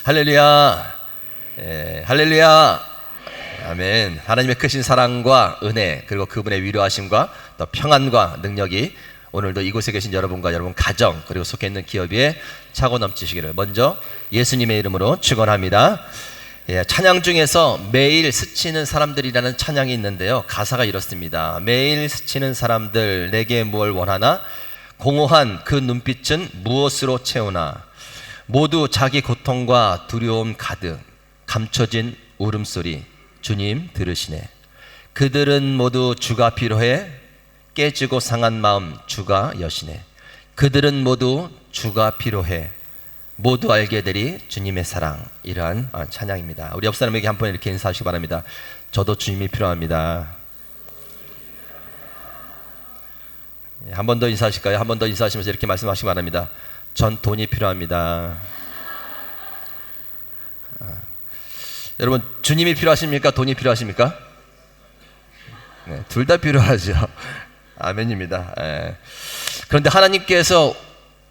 할렐루야. 할렐루야. 아멘. 하나님의 크신 사랑과 은혜, 그리고 그분의 위로하심과 또 평안과 능력이 오늘도 이곳에 계신 여러분과 여러분 가정, 그리고 속해 있는 기업 위에 차고 넘치시기를 먼저 예수님의 이름으로 축원합니다. 찬양 중에서 매일 스치는 사람들이라는 찬양이 있는데요, 가사가 이렇습니다. 매일 스치는 사람들, 내게 무엇을 원하나? 공허한 그 눈빛은 무엇으로 채우나? 모두 자기 고통과 두려움 가득, 감춰진 울음소리 주님 들으시네. 그들은 모두 주가 필요해. 깨지고 상한 마음 주가 여시네. 그들은 모두 주가 필요해. 모두 알게 되리 주님의 사랑. 이러한 찬양입니다. 우리 옆 사람에게 한 번 이렇게 인사하시기 바랍니다. 저도 주님이 필요합니다. 한 번 더 인사하실까요? 한 번 더 인사하시면서 이렇게 말씀하시기 바랍니다. 전 돈이 필요합니다. 여러분, 주님이 필요하십니까? 돈이 필요하십니까? 네, 둘 다 필요하죠. 아멘입니다. 그런데 하나님께서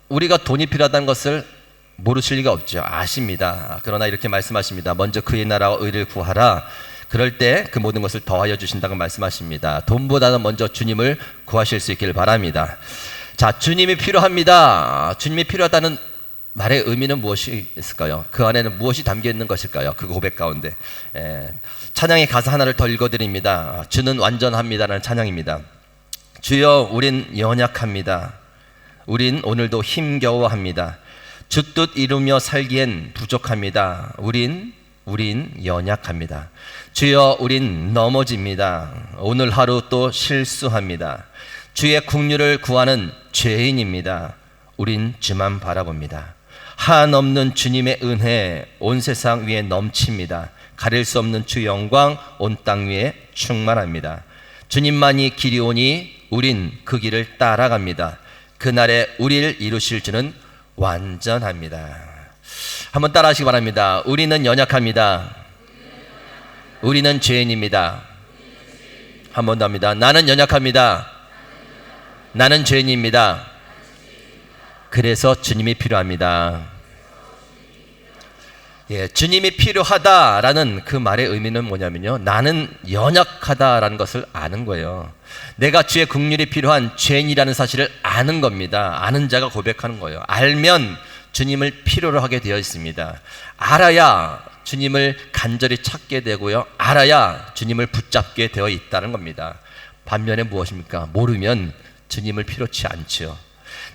우리가 돈이 필요하다는 것을 모르실 리가 없죠. 아십니다. 그러나 이렇게 말씀하십니다. 먼저 그의 나라와 의를 구하라. 그럴 때 그 모든 것을 더하여 주신다고 말씀하십니다. 돈보다는 먼저 주님을 구하실 수 있기를 바랍니다. 자, 주님이 필요합니다. 주님이 필요하다는 말의 의미는 무엇이 있을까요? 그 안에는 무엇이 담겨 있는 것일까요? 그 고백 가운데 찬양의 가사 하나를 더 읽어드립니다. 주는 완전합니다라는 찬양입니다. 주여, 우린 연약합니다. 우린 오늘도 힘겨워합니다. 주 뜻 이루며 살기엔 부족합니다. 우린 연약합니다. 주여, 우린 넘어집니다. 오늘 하루 또 실수합니다. 주의 긍휼을 구하는 죄인입니다. 우린 주만 바라봅니다. 한없는 주님의 은혜 온 세상 위에 넘칩니다. 가릴 수 없는 주 영광 온 땅 위에 충만합니다. 주님만이 길이 오니 우린 그 길을 따라갑니다. 그날에 우리를 이루실 주는 완전합니다. 한번 따라 하시기 바랍니다. 우리는 연약합니다. 우리는 죄인입니다. 한 번 더 합니다. 나는 연약합니다. 나는 죄인입니다. 그래서 주님이 필요합니다. 주님이 필요하다라는 그 말의 의미는 뭐냐면요, 나는 연약하다라는 것을 아는 거예요. 내가 주의 긍휼이 필요한 죄인이라는 사실을 아는 겁니다. 아는 자가 고백하는 거예요. 알면 주님을 필요로 하게 되어 있습니다. 알아야 주님을 간절히 찾게 되고요, 알아야 주님을 붙잡게 되어 있다는 겁니다. 반면에 무엇입니까? 모르면 주님을 필요치 않죠.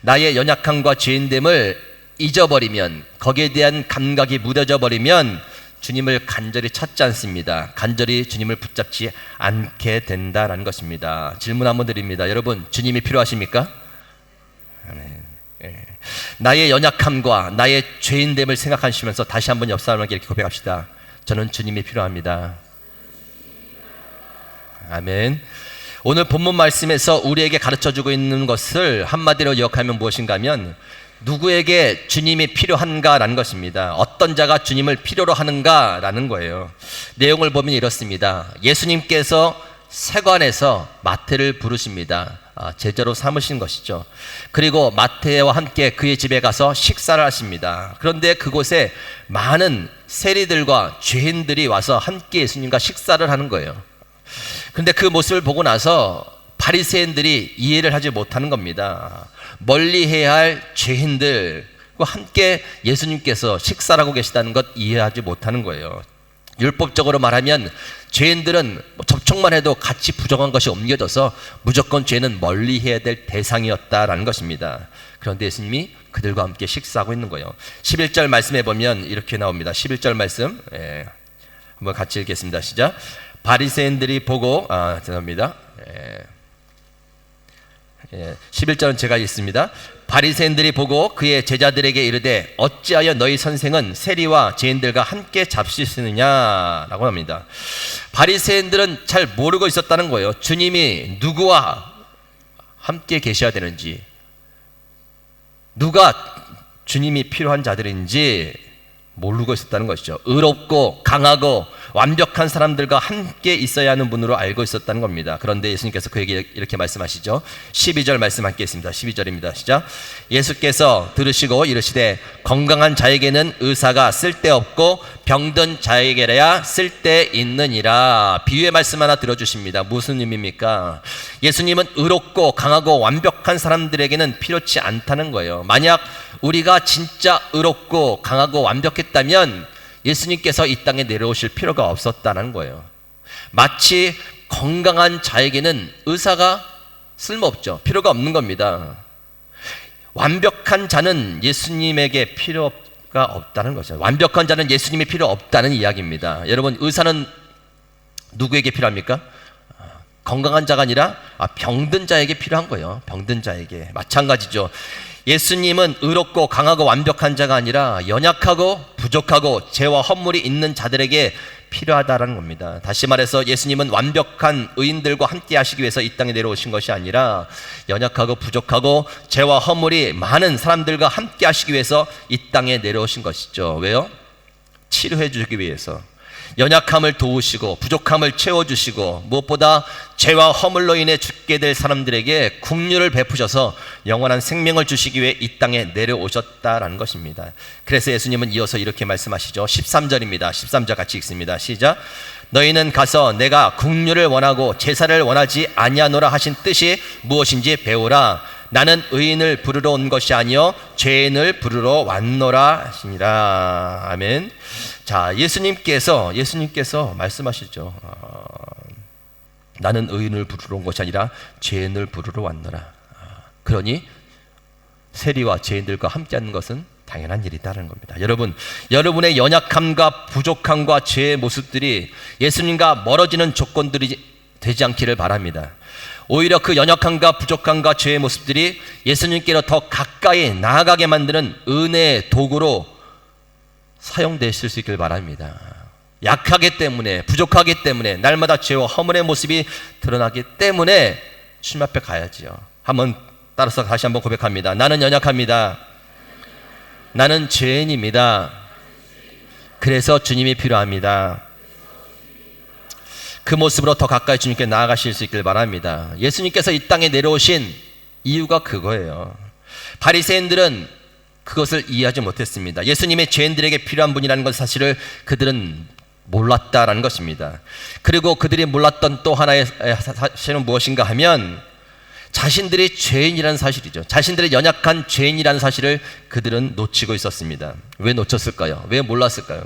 나의 연약함과 죄인됨을 잊어버리면, 거기에 대한 감각이 무뎌져 버리면 주님을 간절히 찾지 않습니다. 간절히 주님을 붙잡지 않게 된다는 것입니다. 질문 한번 드립니다. 여러분, 주님이 필요하십니까? 나의 연약함과 나의 죄인됨을 생각하시면서 다시 한번 옆 사람에게 이렇게 고백합시다. 저는 주님이 필요합니다. 아멘. 오늘 본문 말씀에서 우리에게 가르쳐주고 있는 것을 한마디로 기억하면 무엇인가 하면, 누구에게 주님이 필요한가라는 것입니다. 어떤 자가 주님을 필요로 하는가라는 거예요. 내용을 보면 이렇습니다. 예수님께서 세관에서 마태를 부르십니다. 제자로 삼으신 것이죠. 그리고 마태와 함께 그의 집에 가서 식사를 하십니다. 그런데 그곳에 많은 세리들과 죄인들이 와서 함께 예수님과 식사를 하는 거예요. 그런데 그 모습을 보고 나서 바리새인들이 이해를 하지 못하는 겁니다. 멀리해야 할 죄인들과 함께 예수님께서 식사를 하고 계시다는 것 이해하지 못하는 거예요. 율법적으로 말하면 죄인들은 접촉만 해도 같이 부정한 것이 옮겨져서 무조건 죄는 멀리해야 될 대상이었다라는 것입니다. 그런데 예수님이 그들과 함께 식사하고 있는 거예요. 11절 말씀에 보면 이렇게 나옵니다. 11절 말씀 한번 같이 읽겠습니다. 시작. 바리새인들이 보고 죄송합니다. 11절은 제가 읽습니다. 바리새인들이 보고 그의 제자들에게 이르되 어찌하여 너희 선생은 세리와 죄인들과 함께 잡수시느냐라고 합니다. 바리새인들은 잘 모르고 있었다는 거예요. 주님이 누구와 함께 계셔야 되는지, 누가 주님이 필요한 자들인지 모르고 있었다는 것이죠. 의롭고 강하고 완벽한 사람들과 함께 있어야 하는 분으로 알고 있었다는 겁니다. 그런데 예수님께서 그에게 이렇게 말씀하시죠. 12절 말씀 함께 있습니다. 12절입니다. 시작. 예수께서 들으시고 이르시되 건강한 자에게는 의사가 쓸데없고 병든 자에게야 쓸데있느니라. 비유의 말씀 하나 들어주십니다. 무슨 의미입니까? 예수님은 의롭고 강하고 완벽한 사람들에게는 필요치 않다는 거예요. 만약 우리가 진짜 의롭고 강하고 완벽했다면 예수님께서 이 땅에 내려오실 필요가 없었다는 거예요. 마치 건강한 자에게는 의사가 쓸모없죠. 필요가 없는 겁니다. 완벽한 자는 예수님에게 필요가 없다는 거죠. 완벽한 자는 예수님이 필요 없다는 이야기입니다. 여러분, 의사는 누구에게 필요합니까? 건강한 자가 아니라 병든 자에게 필요한 거예요. 병든 자에게. 마찬가지죠. 예수님은 의롭고 강하고 완벽한 자가 아니라 연약하고 부족하고 죄와 허물이 있는 자들에게 필요하다는 겁니다. 다시 말해서 예수님은 완벽한 의인들과 함께 하시기 위해서 이 땅에 내려오신 것이 아니라 연약하고 부족하고 죄와 허물이 많은 사람들과 함께 하시기 위해서 이 땅에 내려오신 것이죠. 왜요? 치료해 주기 위해서. 연약함을 도우시고 부족함을 채워주시고 무엇보다 죄와 허물로 인해 죽게 될 사람들에게 긍휼을 베푸셔서 영원한 생명을 주시기 위해 이 땅에 내려오셨다라는 것입니다. 그래서 예수님은 이어서 이렇게 말씀하시죠. 13절입니다. 13절 같이 읽습니다. 시작. 너희는 가서 내가 긍휼을 원하고 제사를 원하지 아니하노라 하신 뜻이 무엇인지 배우라. 나는 의인을 부르러 온 것이 아니요 죄인을 부르러 왔노라 하시니라. 아멘. 자, 예수님께서 말씀하시죠. 나는 의인을 부르러 온 것이 아니라 죄인을 부르러 왔노라. 그러니 세리와 죄인들과 함께하는 것은 당연한 일이다라는 겁니다. 여러분, 여러분의 연약함과 부족함과 죄의 모습들이 예수님과 멀어지는 조건들이 되지 않기를 바랍니다. 오히려 그 연약함과 부족함과 죄의 모습들이 예수님께로 더 가까이 나아가게 만드는 은혜의 도구로 사용되실 수 있길 바랍니다. 약하기 때문에, 부족하기 때문에, 날마다 죄와 허물의 모습이 드러나기 때문에 주님 앞에 가야지요. 한번 따라서 다시 한번 고백합니다. 나는 연약합니다. 나는 죄인입니다. 그래서 주님이 필요합니다. 그 모습으로 더 가까이 주님께 나아가실 수 있길 바랍니다. 예수님께서 이 땅에 내려오신 이유가 그거예요. 바리새인들은 그것을 이해하지 못했습니다. 예수님의 죄인들에게 필요한 분이라는 것 사실을 그들은 몰랐다라는 것입니다. 그리고 그들이 몰랐던 또 하나의 사실은 무엇인가 하면 자신들이 죄인이라는 사실이죠. 자신들의 연약한 죄인이라는 사실을 그들은 놓치고 있었습니다. 왜 놓쳤을까요? 왜 몰랐을까요?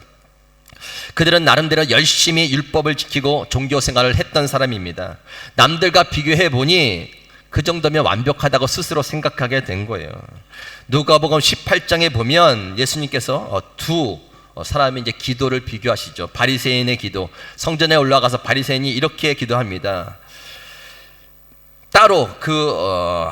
그들은 나름대로 열심히 율법을 지키고 종교 생활을 했던 사람입니다. 남들과 비교해 보니 그 정도면 완벽하다고 스스로 생각하게 된 거예요. 누가복음 18장에 보면 예수님께서 두 사람의 이제 기도를 비교하시죠. 바리새인의 기도. 성전에 올라가서 바리새인이 이렇게 기도합니다. 따로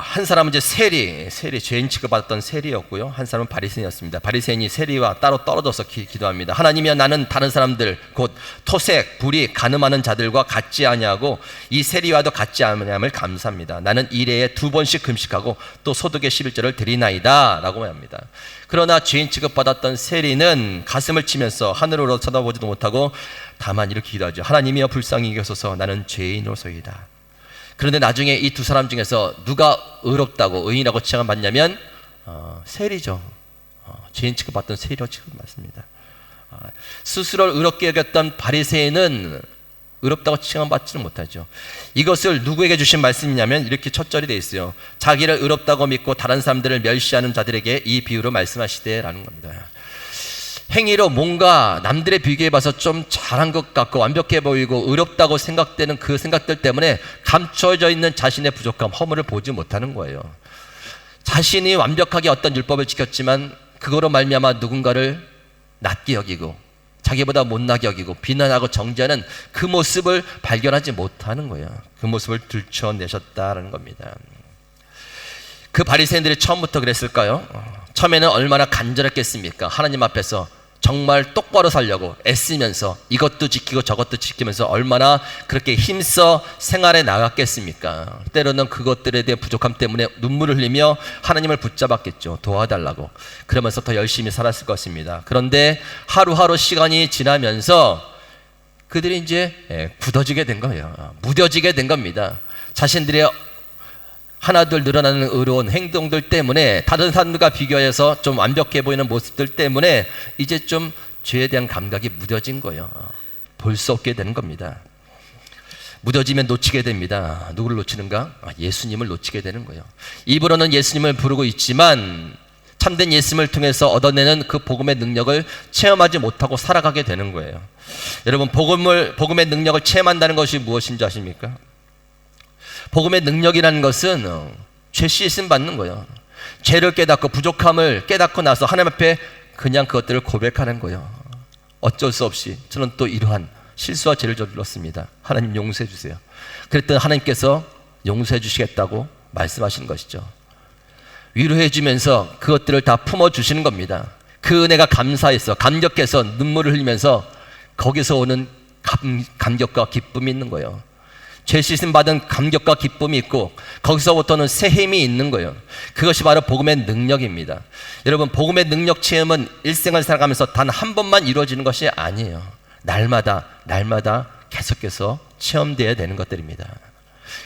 한 사람은 이제 세리 죄인 취급받았던 세리였고요. 한 사람은 바리새인이었습니다. 바리새인이 세리와 따로 떨어져서 기도합니다. 하나님이여, 나는 다른 사람들 곧 토색, 불의, 간음하는 자들과 같지 아니하고 이 세리와도 같지 아니함을 감사합니다. 나는 일해에 2번씩 금식하고 또 소득의 11조를 드리나이다 라고 합니다. 그러나 죄인 취급받았던 세리는 가슴을 치면서 하늘으로 쳐다보지도 못하고 다만 이렇게 기도하죠. 하나님이여, 불쌍히 여기소서. 나는 죄인으로서이다. 그런데 나중에 이 두 사람 중에서 누가 의롭다고 의인이라고 칭함받냐면 세리죠. 죄인 취급받던 세리로 취급받습니다. 스스로를 의롭게 여겼던 바리새인은 의롭다고 칭함받지는 못하죠. 이것을 누구에게 주신 말씀이냐면 이렇게 첫 절이 되어 있어요. 자기를 의롭다고 믿고 다른 사람들을 멸시하는 자들에게 이 비유로 말씀하시되 라는 겁니다. 행위로 뭔가 남들의 비교해 봐서 좀 잘한 것 같고 완벽해 보이고 의롭다고 생각되는 그 생각들 때문에 감춰져 있는 자신의 부족함, 허물을 보지 못하는 거예요. 자신이 완벽하게 어떤 율법을 지켰지만 그거로 말미암아 누군가를 낮게 여기고 자기보다 못나게 여기고 비난하고 정죄하는 그 모습을 발견하지 못하는 거예요. 그 모습을 들춰내셨다는 겁니다. 그 바리새인들이 처음부터 그랬을까요? 처음에는 얼마나 간절했겠습니까? 하나님 앞에서 정말 똑바로 살려고 애쓰면서 이것도 지키고 저것도 지키면서 얼마나 그렇게 힘써 생활에 나갔겠습니까? 때로는 그것들에 대한 부족함 때문에 눈물을 흘리며 하나님을 붙잡았겠죠. 도와달라고. 그러면서 더 열심히 살았을 것입니다. 그런데 하루하루 시간이 지나면서 그들이 이제 굳어지게 된 거예요. 무뎌지게 된 겁니다. 자신들의 하나둘 늘어나는 의로운 행동들 때문에, 다른 사람들과 비교해서 좀 완벽해 보이는 모습들 때문에 이제 좀 죄에 대한 감각이 무뎌진 거예요. 볼 수 없게 되는 겁니다. 무뎌지면 놓치게 됩니다. 누구를 놓치는가? 예수님을 놓치게 되는 거예요. 입으로는 예수님을 부르고 있지만 참된 예수님을 통해서 얻어내는 그 복음의 능력을 체험하지 못하고 살아가게 되는 거예요. 여러분, 복음의 능력을 체험한다는 것이 무엇인지 아십니까? 복음의 능력이라는 것은 죄 씻음 받는 거예요. 죄를 깨닫고 부족함을 깨닫고 나서 하나님 앞에 그냥 그것들을 고백하는 거예요. 어쩔 수 없이 저는 또 이러한 실수와 죄를 저질렀습니다. 하나님 용서해 주세요. 그랬더니 하나님께서 용서해 주시겠다고 말씀하시는 것이죠. 위로해 주면서 그것들을 다 품어주시는 겁니다. 그 은혜가 감사해서, 감격해서 눈물을 흘리면서 거기서 오는 감격과 기쁨이 있는 거예요. 죄 씻음 받은 감격과 기쁨이 있고 거기서부터는 새 힘이 있는 거예요. 그것이 바로 복음의 능력입니다. 여러분, 복음의 능력 체험은 일생을 살아가면서 단 한 번만 이루어지는 것이 아니에요. 날마다 계속해서 체험되어야 되는 것들입니다.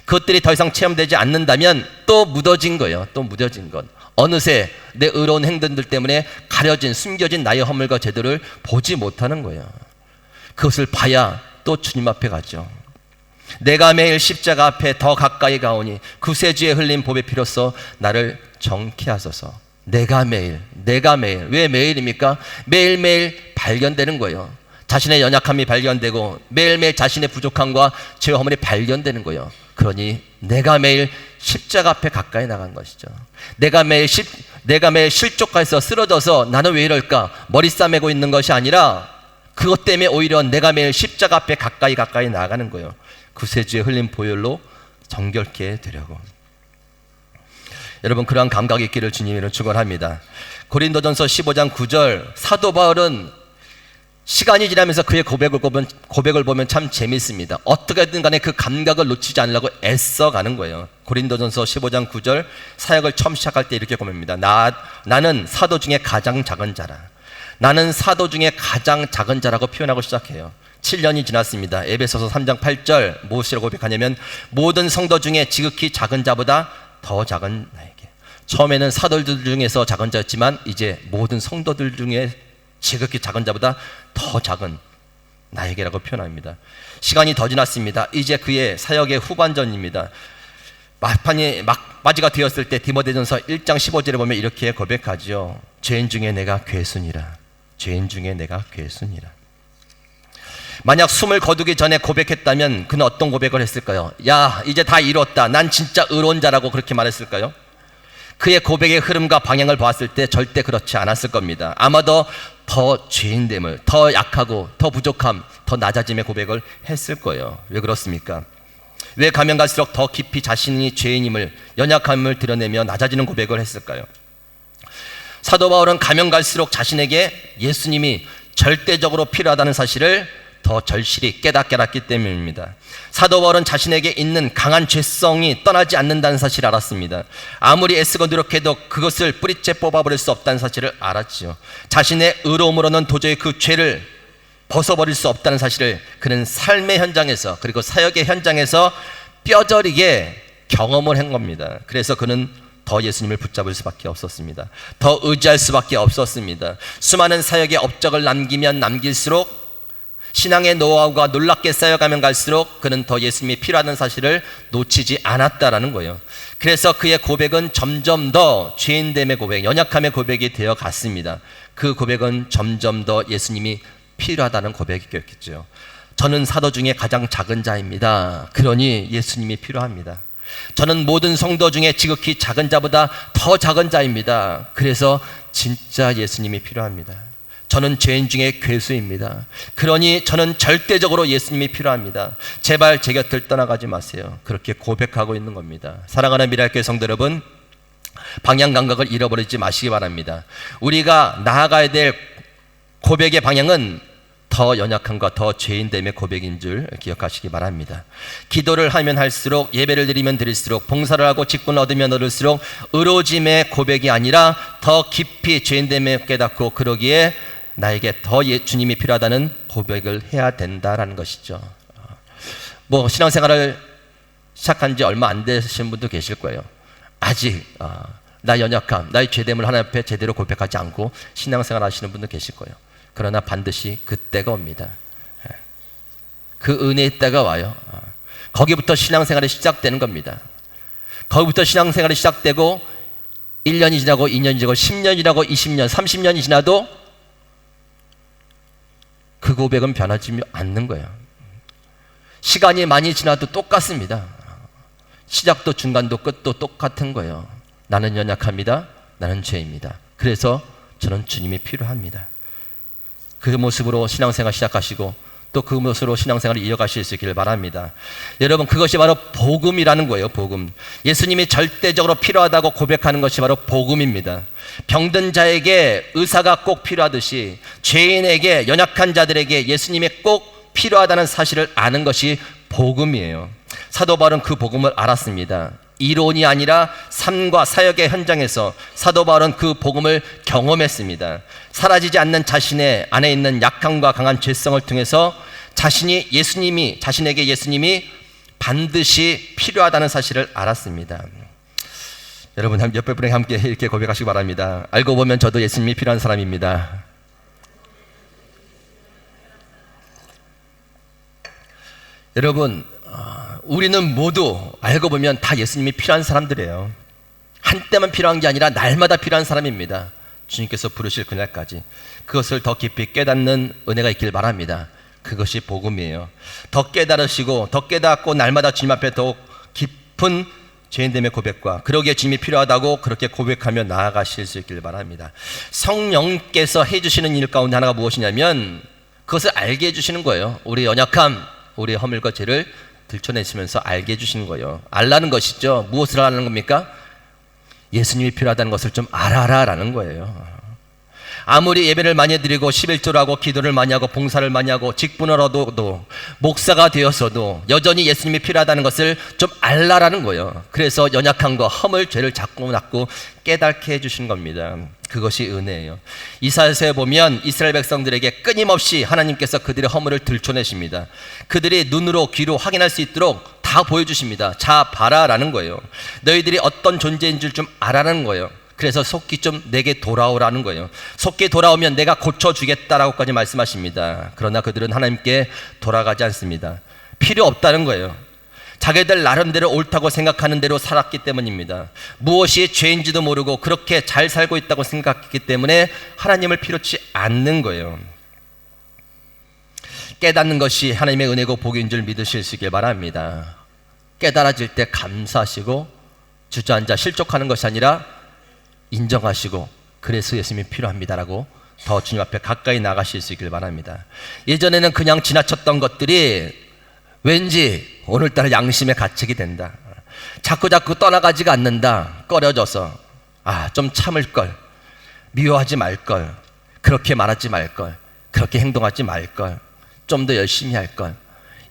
그것들이 더 이상 체험되지 않는다면 또 묻어진 거예요. 또 묻어진 것. 어느새 내 의로운 행동들 때문에 가려진, 숨겨진 나의 허물과 죄들을 보지 못하는 거예요. 그것을 봐야 또 주님 앞에 가죠. 내가 매일 십자가 앞에 더 가까이 가오니 구세주에 흘린 보배 피로써 나를 정케 하소서. 내가 매일. 왜 매일입니까? 매일매일 발견되는 거예요. 자신의 연약함이 발견되고 매일매일 자신의 부족함과 죄와 허물이 발견되는 거예요. 그러니 내가 매일 십자가 앞에 가까이 나간 것이죠. 내가 매일 실족해서 쓰러져서 나는 왜 이럴까 머리 싸매고 있는 것이 아니라 그것 때문에 오히려 내가 매일 십자가 앞에 가까이 나가는 거예요. 구세주의 흘린 보혈로 정결케 되려고. 여러분, 그러한 감각이 있기를 주님으로 축원합니다. 고린도전서 15장 9절, 사도 바울은 시간이 지나면서 그의 고백을 보면 참 재밌습니다. 어떻게든 간에 그 감각을 놓치지 않으려고 애써가는 거예요. 고린도전서 15장 9절, 사역을 처음 시작할 때 이렇게 고백합니다. 나는 사도 중에 가장 작은 자라. 나는 사도 중에 가장 작은 자라고 표현하고 시작해요. 7년이 지났습니다. 에베소서 3장 8절 무엇이라고 고백하냐면 모든 성도 중에 지극히 작은 자보다 더 작은 나에게. 처음에는 사도들 중에서 작은 자였지만 이제 모든 성도들 중에 지극히 작은 자보다 더 작은 나에게라고 표현합니다. 시간이 더 지났습니다. 이제 그의 사역의 후반전입니다. 막바지가 되었을 때 디모데전서 1장 15절에 보면 이렇게 고백하죠. 죄인 중에 내가 괴순이라. 죄인 중에 내가 괴순이라. 만약 숨을 거두기 전에 고백했다면 그는 어떤 고백을 했을까요? 야, 이제 다 이뤘다. 난 진짜 의로운 자라고 그렇게 말했을까요? 그의 고백의 흐름과 방향을 보았을 때 절대 그렇지 않았을 겁니다. 아마도 더 죄인됨을, 더 약하고 더 부족함, 더 낮아짐의 고백을 했을 거예요. 왜 그렇습니까? 왜 가면 갈수록 더 깊이 자신이 죄인임을, 연약함을 드러내며 낮아지는 고백을 했을까요? 사도 바울은 가면 갈수록 자신에게 예수님이 절대적으로 필요하다는 사실을 더 절실히 깨닫기 때문입니다. 사도 바울은 자신에게 있는 강한 죄성이 떠나지 않는다는 사실을 알았습니다. 아무리 애쓰고 노력해도 그것을 뿌리째 뽑아버릴 수 없다는 사실을 알았지요. 자신의 의로움으로는 도저히 그 죄를 벗어버릴 수 없다는 사실을 그는 삶의 현장에서, 그리고 사역의 현장에서 뼈저리게 경험을 한 겁니다. 그래서 그는 더 예수님을 붙잡을 수밖에 없었습니다. 더 의지할 수밖에 없었습니다. 수많은 사역의 업적을 남기면 남길수록, 신앙의 노하우가 놀랍게 쌓여가면 갈수록 그는 더 예수님이 필요하다는 사실을 놓치지 않았다라는 거예요. 그래서 그의 고백은 점점 더 죄인됨의 고백, 연약함의 고백이 되어 갔습니다. 그 고백은 점점 더 예수님이 필요하다는 고백이었겠죠. 저는 사도 중에 가장 작은 자입니다. 그러니 예수님이 필요합니다. 저는 모든 성도 중에 지극히 작은 자보다 더 작은 자입니다. 그래서 진짜 예수님이 필요합니다. 저는 죄인 중에 괴수입니다. 그러니 저는 절대적으로 예수님이 필요합니다. 제발 제 곁을 떠나가지 마세요. 그렇게 고백하고 있는 겁니다. 사랑하는 미랄교회 성도 여러분, 방향 감각을 잃어버리지 마시기 바랍니다. 우리가 나아가야 될 고백의 방향은 더 연약함과 더 죄인됨의 고백인 줄 기억하시기 바랍니다. 기도를 하면 할수록, 예배를 드리면 드릴수록, 봉사를 하고 직분을 얻으면 얻을수록 의로워짐의 고백이 아니라 더 깊이 죄인됨을 깨닫고, 그러기에 나에게 더 주님이 필요하다는 고백을 해야 된다라는 것이죠. 뭐 신앙생활을 시작한 지 얼마 안 되신 분도 계실 거예요. 아직 나의 연약함, 나의 죄됨을 하나님 앞에 제대로 고백하지 않고 신앙생활 하시는 분도 계실 거예요. 그러나 반드시 그때가 옵니다. 그 은혜의 때가 와요. 거기부터 신앙생활이 시작되는 겁니다. 거기부터 신앙생활이 시작되고 1년이 지나고 2년이 지나고 10년이 지나고 20년, 30년이 지나도 그 고백은 변하지 않는 거예요. 시간이 많이 지나도 똑같습니다. 시작도 중간도 끝도 똑같은 거예요. 나는 연약합니다. 나는 죄입니다. 그래서 저는 주님이 필요합니다. 그 모습으로 신앙생활 시작하시고 또 그 모습으로 신앙생활을 이어가실 수 있기를 바랍니다. 여러분, 그것이 바로 복음이라는 거예요. 복음. 예수님이 절대적으로 필요하다고 고백하는 것이 바로 복음입니다. 병든 자에게 의사가 꼭 필요하듯이 죄인에게, 연약한 자들에게 예수님이 꼭 필요하다는 사실을 아는 것이 복음이에요. 사도 바울은 그 복음을 알았습니다. 이론이 아니라 삶과 사역의 현장에서 사도 바울은 그 복음을 경험했습니다. 사라지지 않는 자신의 안에 있는 약함과 강한 죄성을 통해서 자신에게 예수님이 반드시 필요하다는 사실을 알았습니다. 여러분, 옆에 분에게 함께 이렇게 고백하시기 바랍니다. 알고 보면 저도 예수님이 필요한 사람입니다. 여러분, 우리는 모두 알고 보면 다 예수님이 필요한 사람들이에요. 한때만 필요한 게 아니라 날마다 필요한 사람입니다. 주님께서 부르실 그날까지 그것을 더 깊이 깨닫는 은혜가 있길 바랍니다. 그것이 복음이에요. 더 깨달으시고 더 깨닫고 날마다 주님 앞에 더욱 깊은 죄인됨의 고백과 그러기에 주님이 필요하다고 그렇게 고백하며 나아가실 수 있길 바랍니다. 성령께서 해주시는 일 가운데 하나가 무엇이냐면 그것을 알게 해주시는 거예요. 우리의 연약함, 우리의 허물과 죄를 들춰내시면서 알게 해주시는 거예요. 알라는 것이죠. 무엇을 하는 겁니까? 예수님이 필요하다는 것을 좀 알아라 라는 거예요. 아무리 예배를 많이 드리고 11조를 하고 기도를 많이 하고 봉사를 많이 하고 직분을 얻어도 목사가 되었어도 여전히 예수님이 필요하다는 것을 좀 알라라는 거예요. 그래서 연약함과 허물, 죄를 자꾸 낳고 깨닫게 해주신 겁니다. 그것이 은혜예요. 이사야서에 보면 이스라엘 백성들에게 끊임없이 하나님께서 그들의 허물을 들춰내십니다. 그들이 눈으로 귀로 확인할 수 있도록 다 보여주십니다. 자 봐라라는 거예요. 너희들이 어떤 존재인 줄 좀 알아라는 거예요. 그래서 속히 좀 내게 돌아오라는 거예요. 속히 돌아오면 내가 고쳐주겠다라고까지 말씀하십니다. 그러나 그들은 하나님께 돌아가지 않습니다. 필요 없다는 거예요. 자기들 나름대로 옳다고 생각하는 대로 살았기 때문입니다. 무엇이 죄인지도 모르고 그렇게 잘 살고 있다고 생각했기 때문에 하나님을 필요치 않는 거예요. 깨닫는 것이 하나님의 은혜고 복인 줄 믿으실 수 있길 바랍니다. 깨달아질 때 감사하시고 주저앉아 실족하는 것이 아니라 인정하시고 그래서 예수님이 필요합니다라고 더 주님 앞에 가까이 나가실 수 있길 바랍니다. 예전에는 그냥 지나쳤던 것들이 왠지 오늘따라 양심의 가책이 된다. 자꾸 떠나가지가 않는다. 꺼려져서 좀 참을걸, 미워하지 말걸, 그렇게 말하지 말걸, 그렇게 행동하지 말걸, 좀 더 열심히 할걸,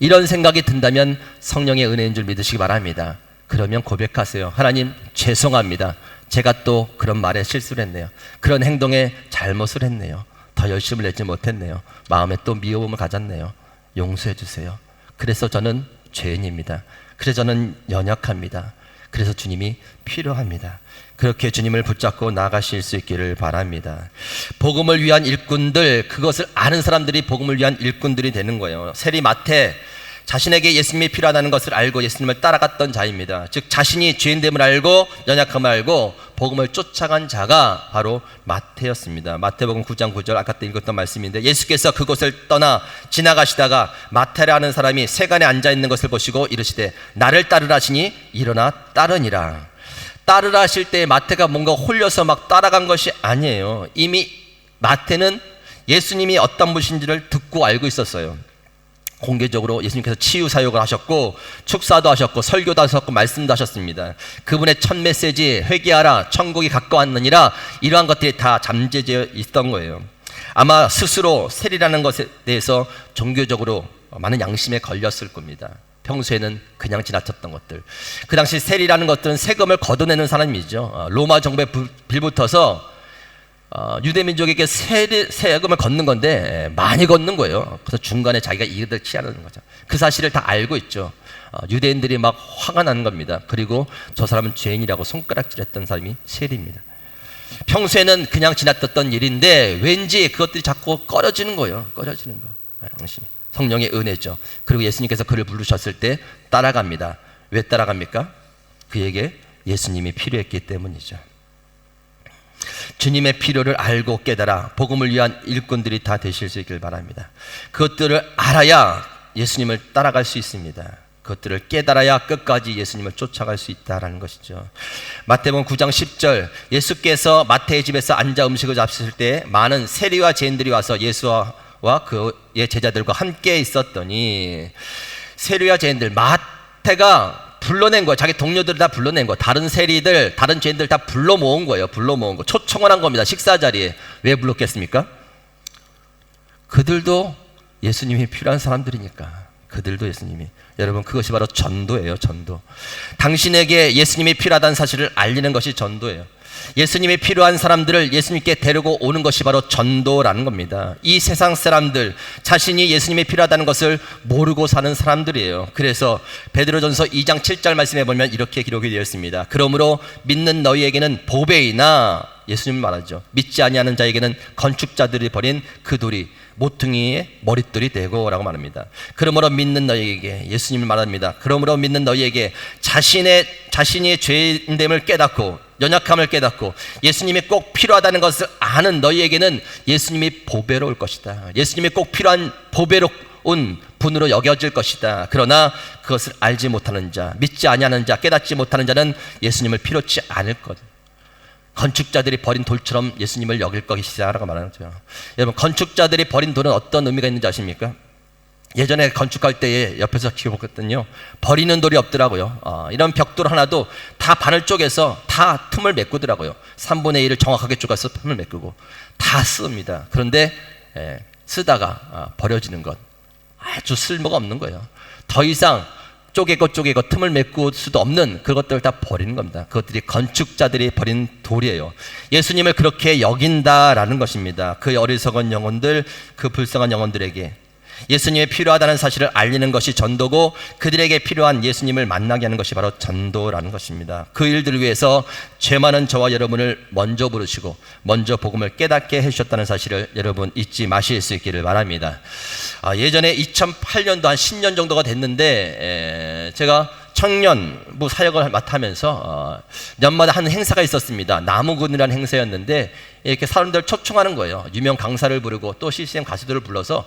이런 생각이 든다면 성령의 은혜인 줄 믿으시기 바랍니다. 그러면 고백하세요. 하나님 죄송합니다. 제가 또 그런 말에 실수를 했네요. 그런 행동에 잘못을 했네요. 더 열심을 내지 못했네요. 마음에 또 미워움을 가졌네요. 용서해 주세요. 그래서 저는 죄인입니다. 그래서 저는 연약합니다. 그래서 주님이 필요합니다. 그렇게 주님을 붙잡고 나가실 수 있기를 바랍니다. 복음을 위한 일꾼들, 그것을 아는 사람들이 복음을 위한 일꾼들이 되는 거예요. 세리 마태, 자신에게 예수님이 필요하다는 것을 알고 예수님을 따라갔던 자입니다. 즉 자신이 죄인됨을 알고 연약함을 알고 복음을 쫓아간 자가 바로 마태였습니다. 마태복음 9장 9절 아까 때 읽었던 말씀인데 예수께서 그곳을 떠나 지나가시다가 마태라는 사람이 세간에 앉아있는 것을 보시고 이르시되 나를 따르라 하시니 일어나 따르니라. 따르라 하실 때 마태가 뭔가 홀려서 막 따라간 것이 아니에요. 이미 마태는 예수님이 어떤 분이신지를 듣고 알고 있었어요. 공개적으로 예수님께서 치유 사역을 하셨고 축사도 하셨고 설교도 하셨고 말씀도 하셨습니다. 그분의 첫 메시지 회개하라 천국이 가까웠느니라, 이러한 것들이 다 잠재되어 있던 거예요. 아마 스스로 세리라는 것에 대해서 종교적으로 많은 양심에 걸렸을 겁니다. 평소에는 그냥 지나쳤던 것들. 그 당시 세리라는 것들은 세금을 걷어내는 사람이죠. 로마 정부에 빌붙어서 유대 민족에게 세금을 걷는 건데 많이 걷는 거예요. 그래서 중간에 자기가 이득을 취하는 거죠. 그 사실을 다 알고 있죠. 유대인들이 막 화가 나는 겁니다. 그리고 저 사람은 죄인이라고 손가락질했던 사람이 세리입니다. 평소에는 그냥 지나쳤던 일인데 왠지 그것들이 자꾸 꺼려지는 거예요. 꺼려지는 거. 성령의 은혜죠. 그리고 예수님께서 그를 부르셨을 때 따라갑니다. 왜 따라갑니까? 그에게 예수님이 필요했기 때문이죠. 주님의 필요를 알고 깨달아 복음을 위한 일꾼들이 다 되실 수 있길 바랍니다. 그것들을 알아야 예수님을 따라갈 수 있습니다. 그것들을 깨달아야 끝까지 예수님을 쫓아갈 수 있다는 것이죠. 마태복음 9장 10절, 예수께서 마태의 집에서 앉아 음식을 잡수실 때 많은 세리와 죄인들이 와서 예수와 그의 제자들과 함께 있었더니, 세리와 죄인들, 마태가 불러낸 거예요. 자기 동료들을 다 불러낸 거예요. 다른 세리들, 다른 죄인들 다 불러 모은 거예요. 불러 모은 거. 초청을 한 겁니다. 식사 자리에. 왜 불렀겠습니까? 그들도 예수님이 필요한 사람들이니까. 그들도 예수님이. 여러분, 그것이 바로 전도예요. 전도. 당신에게 예수님이 필요하다는 사실을 알리는 것이 전도예요. 예수님이 필요한 사람들을 예수님께 데리고 오는 것이 바로 전도라는 겁니다. 이 세상 사람들, 자신이 예수님이 필요하다는 것을 모르고 사는 사람들이에요. 그래서 베드로전서 2장 7절 말씀에 보면 이렇게 기록이 되어 있습니다. 그러므로 믿는 너희에게는 보배이나, 예수님 말하죠, 믿지 아니하는 자에게는 건축자들이 버린 그 돌이 모퉁이의 머릿돌이 되고 라고 말합니다. 그러므로 믿는 너희에게, 예수님을 말합니다. 그러므로 믿는 너희에게 자신이 죄인됨을 깨닫고 연약함을 깨닫고 예수님이 꼭 필요하다는 것을 아는 너희에게는 예수님이 보배로울 것이다. 예수님이 꼭 필요한 보배로운 분으로 여겨질 것이다. 그러나 그것을 알지 못하는 자, 믿지 아니하는 자, 깨닫지 못하는 자는 예수님을 필요치 않을 것. 건축자들이 버린 돌처럼 예수님을 여길 것이다 라고 말하는 거죠. 여러분, 건축자들이 버린 돌은 어떤 의미가 있는지 아십니까? 예전에 건축할 때에 옆에서 지켜봤거든요. 버리는 돌이 없더라고요. 이런 벽돌 하나도 다 바늘 쪼개서 다 틈을 메꾸더라고요. 3분의 1을 정확하게 쪼개서 틈을 메꾸고 다 씁니다. 그런데 쓰다가 버려지는 것, 아주 쓸모가 없는 거예요. 더 이상 쪼개고 틈을 메꿀 수도 없는 그것들을 다 버리는 겁니다. 그것들이 건축자들이 버린 돌이에요. 예수님을 그렇게 여긴다라는 것입니다. 그 어리석은 영혼들, 그 불쌍한 영혼들에게 예수님이 필요하다는 사실을 알리는 것이 전도고, 그들에게 필요한 예수님을 만나게 하는 것이 바로 전도라는 것입니다. 그 일들을 위해서 죄 많은 저와 여러분을 먼저 부르시고 먼저 복음을 깨닫게 해주셨다는 사실을 여러분 잊지 마실 수 있기를 바랍니다. 예전에 2008년도 한 10년 정도가 됐는데 제가 청년부 사역을 맡으면서 년마다 하는 행사가 있었습니다. 나무군이라는 행사였는데 이렇게 사람들 초청하는 거예요. 유명 강사를 부르고 또 CCM 가수들을 불러서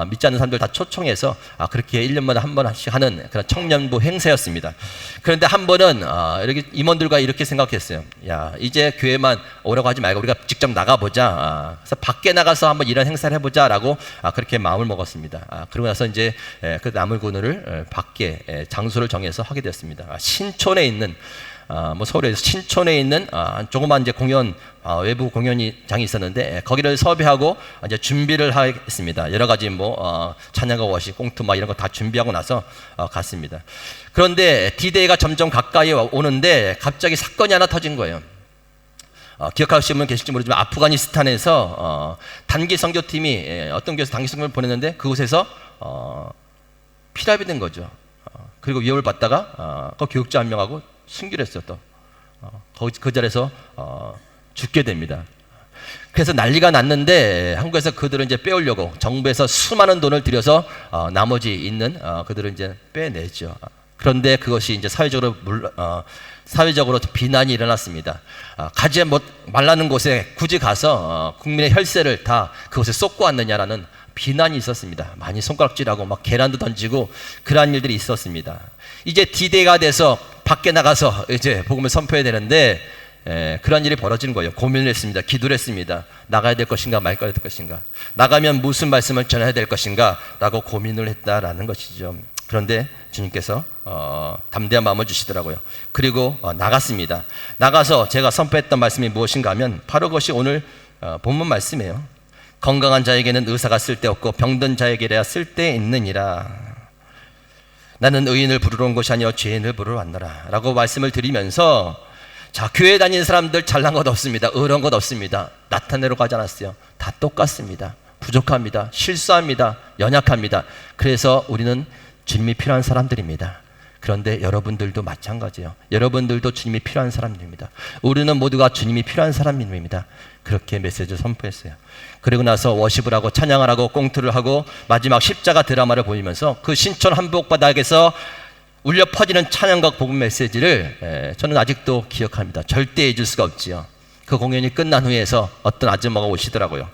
믿지 않는 사람들 다 초청해서 그렇게 1년마다 한 번씩 하는 그런 청년부 행사였습니다. 그런데 한 번은 이렇게 임원들과 이렇게 생각했어요. 야, 이제 교회만 오라고 하지 말고 우리가 직접 나가보자. 그래서 밖에 나가서 한번 이런 행사를 해보자라고 그렇게 마음을 먹었습니다. 그러고 나서 이제 그 나물군을 밖에 장소를 정해서 하게 됐습니다. 신촌에 있는 서울에서 신촌에 있는 조그만 이제 공연 외부 공연장이 있었는데 거기를 섭외하고 이제 준비를 하겠습니다. 여러 가지 찬양과 워십, 꽁트 이런 거 다 준비하고 나서 갔습니다. 그런데 D-Day가 점점 가까이 오는데 갑자기 사건이 하나 터진 거예요. 기억하시는 분 계실지 모르지만 아프가니스탄에서 단기 선교팀이 어떤 교회에서 단기 선교를 보냈는데 그곳에서 피랍이 된 거죠. 그리고 위협을 받다가 그 교육자 한 명하고 순교를 했어요. 또 그 자리에서 죽게 됩니다. 그래서 난리가 났는데 한국에서 그들을 이제 빼오려고 정부에서 수많은 돈을 들여서 나머지 있는 그들을 이제 빼내죠. 그런데 그것이 이제 사회적으로 비난이 일어났습니다. 가지 말라는 곳에 굳이 가서 국민의 혈세를 다 그곳에 쏟고 왔느냐라는 비난이 있었습니다. 많이 손가락질하고 계란도 던지고 그러한 일들이 있었습니다. 이제 D-Day가 돼서 밖에 나가서 이제 복음을 선포해야 되는데 그런 일이 벌어지는 거예요. 고민을 했습니다. 기도를 했습니다. 나가야 될 것인가 말까야 될 것인가, 나가면 무슨 말씀을 전해야 될 것인가 라고 고민을 했다라는 것이죠. 그런데 주님께서 담대한 마음을 주시더라고요. 그리고 나갔습니다. 나가서 제가 선포했던 말씀이 무엇인가 하면 바로 그것이 오늘 본문 말씀이에요. 건강한 자에게는 의사가 쓸데없고 병든 자에게야 쓸데있느니라. 나는 의인을 부르러 온 것이 아니요 죄인을 부르러 왔노라 라고 말씀을 드리면서 자, 교회 다니는 사람들 잘난 것 없습니다. 의로운 것 없습니다. 나타내러 가지 않았어요. 다 똑같습니다. 부족합니다. 실수합니다. 연약합니다. 그래서 우리는 주님이 필요한 사람들입니다. 그런데 여러분들도 마찬가지예요. 여러분들도 주님이 필요한 사람들입니다. 우리는 모두가 주님이 필요한 사람입니다. 그렇게 메시지를 선포했어요. 그리고 나서 워십을 하고 찬양을 하고 꽁투를 하고 마지막 십자가 드라마를 보이면서 그 신촌 한복바닥에서 울려 퍼지는 찬양과 복음 메시지를 저는 아직도 기억합니다. 절대 잊을 수가 없지요. 그 공연이 끝난 후에서 어떤 아줌마가 오시더라고요.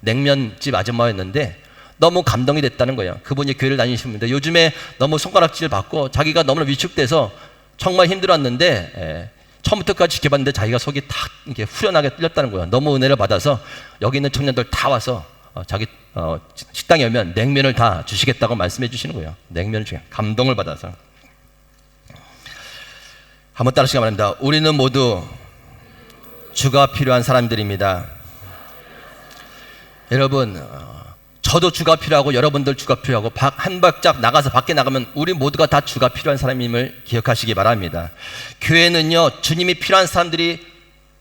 냉면집 아줌마였는데 너무 감동이 됐다는 거예요. 그분이 교회를 다니시는데 요즘에 너무 손가락질을 받고 자기가 너무나 위축돼서 정말 힘들었는데 처음부터까지 지켜봤는데 자기가 속이 탁 이렇게 후련하게 뚫렸다는 거예요. 너무 은혜를 받아서 여기 있는 청년들 다 와서 자기 식당에 오면 냉면을 다 주시겠다고 말씀해 주시는 거예요. 냉면을 주게 감동을 받아서. 한번 따라하시기 바랍니다. 우리는 모두 주가 필요한 사람들입니다. 여러분, 저도 주가 필요하고 여러분들 주가 필요하고 한 발짝 나가서 밖에 나가면 우리 모두가 다 주가 필요한 사람임을 기억하시기 바랍니다. 교회는요, 주님이 필요한 사람들이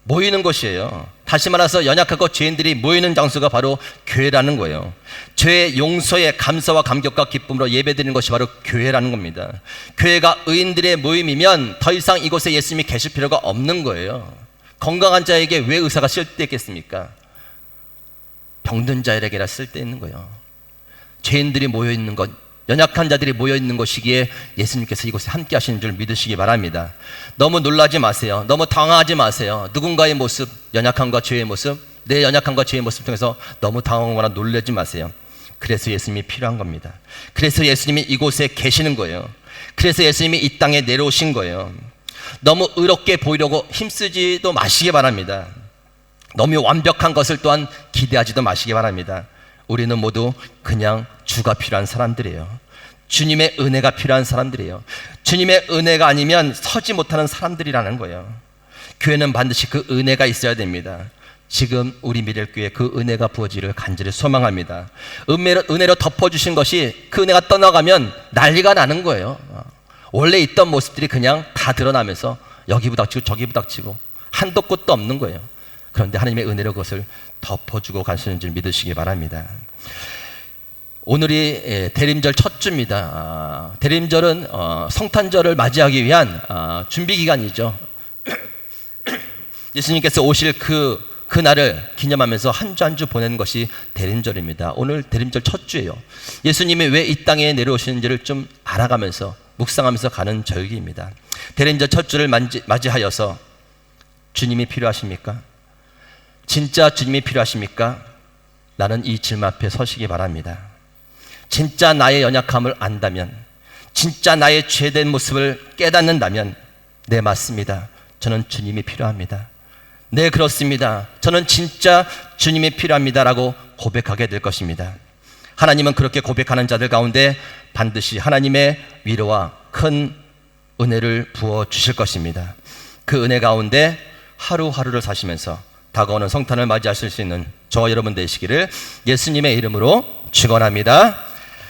모이는 곳이에요. 다시 말해서 연약하고 죄인들이 모이는 장소가 바로 교회라는 거예요. 죄의 용서에 감사와 감격과 기쁨으로 예배드리는 것이 바로 교회라는 겁니다. 교회가 의인들의 모임이면 더 이상 이곳에 예수님이 계실 필요가 없는 거예요. 건강한 자에게 왜 의사가 쓸데있겠습니까? 병든 자에게나 쓸데있는 거예요. 죄인들이 모여있는 것, 연약한 자들이 모여있는 것이기에 예수님께서 이곳에 함께 하시는 줄 믿으시기 바랍니다. 너무 놀라지 마세요. 너무 당황하지 마세요. 누군가의 모습, 연약함과 죄의 모습, 내 연약함과 죄의 모습을 통해서 너무 당황하거나 놀라지 마세요. 그래서 예수님이 필요한 겁니다. 그래서 예수님이 이곳에 계시는 거예요. 그래서 예수님이 이 땅에 내려오신 거예요. 너무 의롭게 보이려고 힘쓰지도 마시기 바랍니다. 너무 완벽한 것을 또한 기대하지도 마시기 바랍니다. 우리는 모두 그냥 주가 필요한 사람들이에요. 주님의 은혜가 필요한 사람들이에요. 주님의 은혜가 아니면 서지 못하는 사람들이라는 거예요. 교회는 반드시 그 은혜가 있어야 됩니다. 지금 우리 미래교회에 그 은혜가 부어지기를 간절히 소망합니다. 은혜로 덮어주신 것이 그 은혜가 떠나가면 난리가 나는 거예요. 원래 있던 모습들이 그냥 다 드러나면서 여기 부닥치고 저기 부닥치고 한도 끝도 없는 거예요. 그런데 하나님의 은혜로 그것을 덮어주고 가시는 줄 믿으시기 바랍니다. 오늘이 대림절 첫 주입니다. 대림절은 성탄절을 맞이하기 위한 준비 기간이죠. 예수님께서 오실 그날을 기념하면서 한 주 한 주 보내는 것이 대림절입니다. 오늘 대림절 첫 주예요. 예수님이 왜 이 땅에 내려오시는지를 좀 알아가면서 묵상하면서 가는 절기입니다. 대림절 첫 주를 맞이하여서 주님이 필요하십니까? 진짜 주님이 필요하십니까? 나는 이 질문 앞에 서시기 바랍니다. 진짜 나의 연약함을 안다면, 진짜 나의 죄된 모습을 깨닫는다면, 네, 맞습니다. 저는 주님이 필요합니다. 네, 그렇습니다. 저는 진짜 주님이 필요합니다라고 고백하게 될 것입니다. 하나님은 그렇게 고백하는 자들 가운데 반드시 하나님의 위로와 큰 은혜를 부어주실 것입니다. 그 은혜 가운데 하루하루를 사시면서 다가오는 성탄을 맞이하실 수 있는 저와 여러분 되시기를 예수님의 이름으로 축원합니다.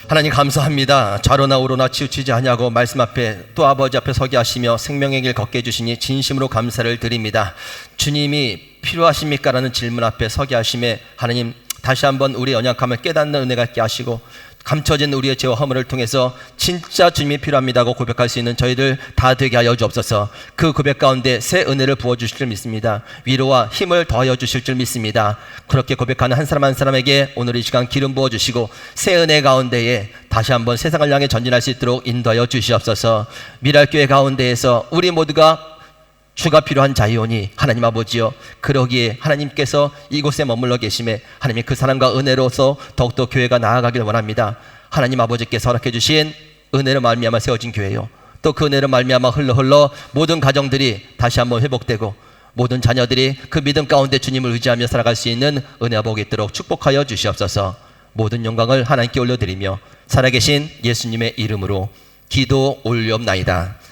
하나님 감사합니다. 좌로나 우로나 치우치지 아니하고 말씀 앞에 또 아버지 앞에 서게 하시며 생명의 길 걷게 해주시니 진심으로 감사를 드립니다. 주님이 필요하십니까? 라는 질문 앞에 서게 하심에 하나님 다시 한번 우리의 연약함을 깨닫는 은혜가 있게 하시고 감춰진 우리의 죄와 허물을 통해서 진짜 주님이 필요합니다고 고백할 수 있는 저희들 다 되게 하여 주옵소서. 그 고백 가운데 새 은혜를 부어주실 줄 믿습니다. 위로와 힘을 더하여 주실 줄 믿습니다. 그렇게 고백하는 한 사람 한 사람에게 오늘 이 시간 기름 부어주시고 새 은혜 가운데에 다시 한번 세상을 향해 전진할 수 있도록 인도하여 주시옵소서. 미랄교회 가운데에서 우리 모두가 주가 필요한 자이오니 하나님 아버지여, 그러기에 하나님께서 이곳에 머물러 계심에 하나님의 그 사랑과 은혜로서 더욱더 교회가 나아가기를 원합니다. 하나님 아버지께서 허락해 주신 은혜로 말미암아 세워진 교회요, 또 그 은혜로 말미암아 흘러 모든 가정들이 다시 한번 회복되고 모든 자녀들이 그 믿음 가운데 주님을 의지하며 살아갈 수 있는 은혜와 복이 있도록 축복하여 주시옵소서. 모든 영광을 하나님께 올려드리며 살아계신 예수님의 이름으로 기도 올리옵나이다.